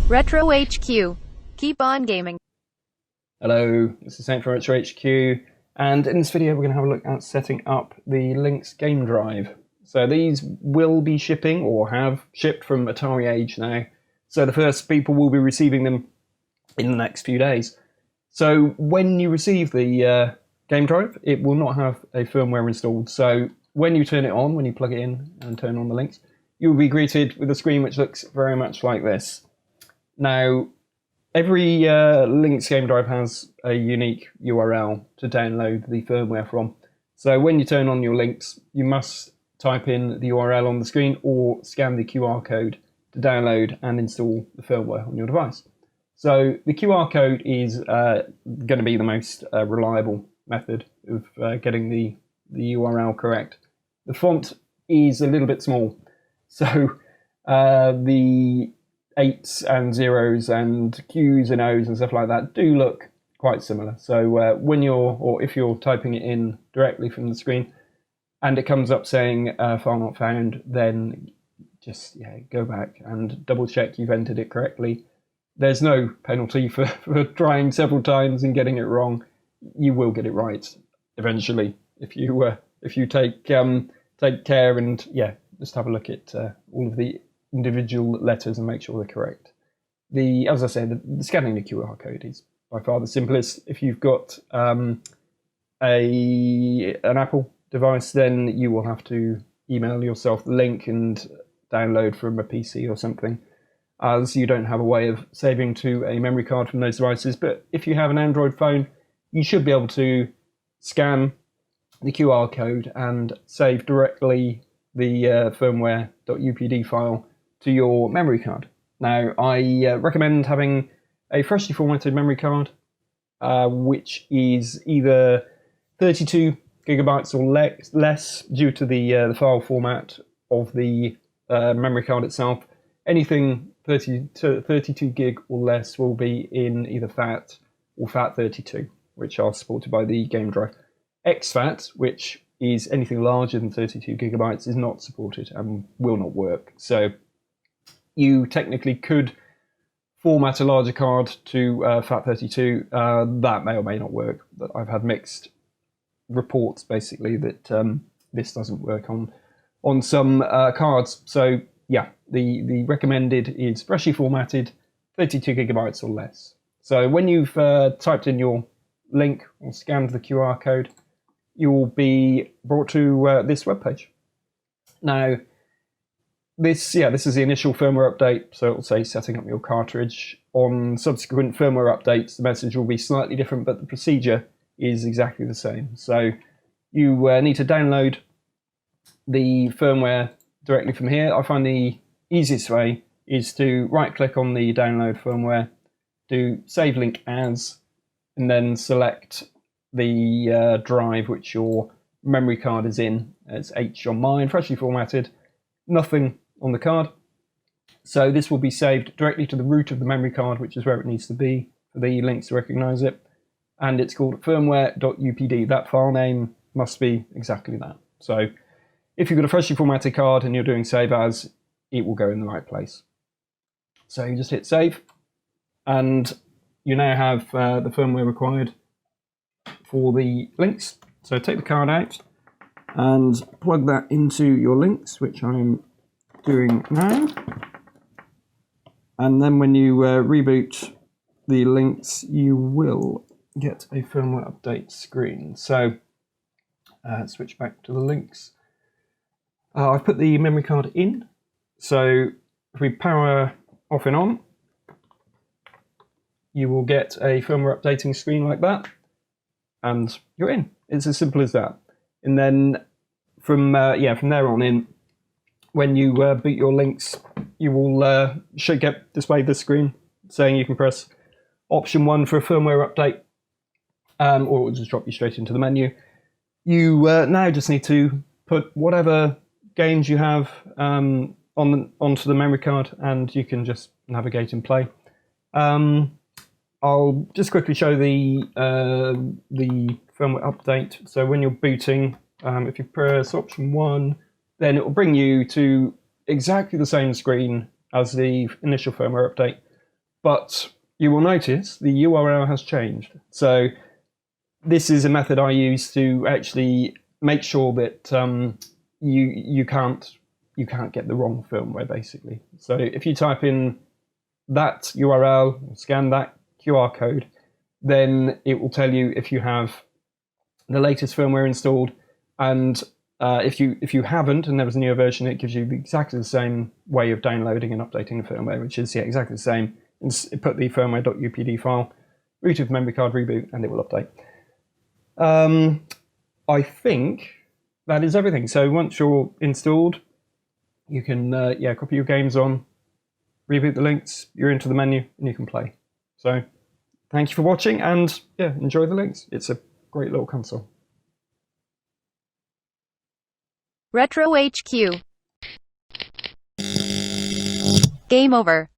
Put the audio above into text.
RetroHQ. Keep on gaming. Hello, this is Saint from RetroHQ, and in this video we're going to have a look at setting up the Lynx GameDrive. So these will be shipping, or have shipped, from Atari Age now, so the first people will be receiving them in the next few days. So when you receive the GameDrive, it will not have a firmware installed, so when you turn it on, when you plug it in and turn on the Lynx, you will be greeted with a screen which looks very much like this. Now, every Lynx GameDrive has a unique URL to download the firmware from. So when you turn on your Lynx, you must type in the URL on the screen or scan the QR code to download and install the firmware on your device. So the QR code is going to be the most reliable method of getting the URL correct. The font is a little bit small, so the 8s and 0s and Qs and Os and stuff like that do look quite similar. So when if you're typing it in directly from the screen and it comes up saying file not found, then just go back and double check you've entered it correctly. There's no penalty for trying several times and getting it wrong. You will get it right eventually if you take care and just have a look at all of the individual letters and make sure they're correct. As I said, the scanning the QR code is by far the simplest. If you've got an Apple device, then you will have to email yourself the link and download from a PC or something, as you don't have a way of saving to a memory card from those devices. But if you have an Android phone, you should be able to scan the QR code and save directly the firmware.upd file to your memory card. Now, I recommend having a freshly formatted memory card, which is either 32 gigabytes or less due to the file format of the memory card itself. Anything 32 gig or less will be in either FAT or FAT32, which are supported by the GameDrive. exFAT, which is anything larger than 32 gigabytes, is not supported and will not work. So you technically could format a larger card to FAT32. That may or may not work. But I've had mixed reports, basically, that this doesn't work on some cards. So yeah, the recommended is freshly formatted, 32 gigabytes or less. So when you've typed in your link or scanned the QR code, you will be brought to this webpage. Now, this is the initial firmware update, so it will say setting up your cartridge. On subsequent firmware updates, the message will be slightly different, but the procedure is exactly the same. So you need to download the firmware directly from here. I find the easiest way is to right-click on the download firmware, do save link as, and then select the drive which your memory card is in. It's H on mine, freshly formatted, nothing on the card. So this will be saved directly to the root of the memory card, which is where it needs to be for the Lynx to recognize it. And it's called firmware.upd. That file name must be exactly that. So if you've got a freshly formatted card and you're doing save as, it will go in the right place. So you just hit save, and you now have the firmware required for the Lynx. So take the card out and plug that into your Lynx, which I'm doing now. And then when you reboot the Lynx, you will get a firmware update screen. So switch back to the Lynx. I've put the memory card in. So if we power off and on, you will get a firmware updating screen like that, and you're in. It's as simple as that. And then from there on in, when you boot your Lynx, you will should get displayed this screen saying you can press option 1 for a firmware update, or it will just drop you straight into the menu. You now just need to put whatever games you have onto the memory card, and you can just navigate and play. I'll just quickly show the firmware update. So when you're booting, if you press option 1, then it will bring you to exactly the same screen as the initial firmware update. but you will notice the URL has changed. So this is a method I use to actually make sure that you can't get the wrong firmware, basically. So if you type in that URL, scan that QR code, then it will tell you if you have the latest firmware installed, and if you haven't and there was a newer version, it gives you exactly the same way of downloading and updating the firmware, which is exactly the same. Put the firmware.upd file, root of memory card, reboot, and it will update. I think that is everything. So once you're installed, you can copy your games on, reboot the Lynx, you're into the menu, and you can play. So thank you for watching, and enjoy the Lynx. It's a great little console. RetroHQ. Game over.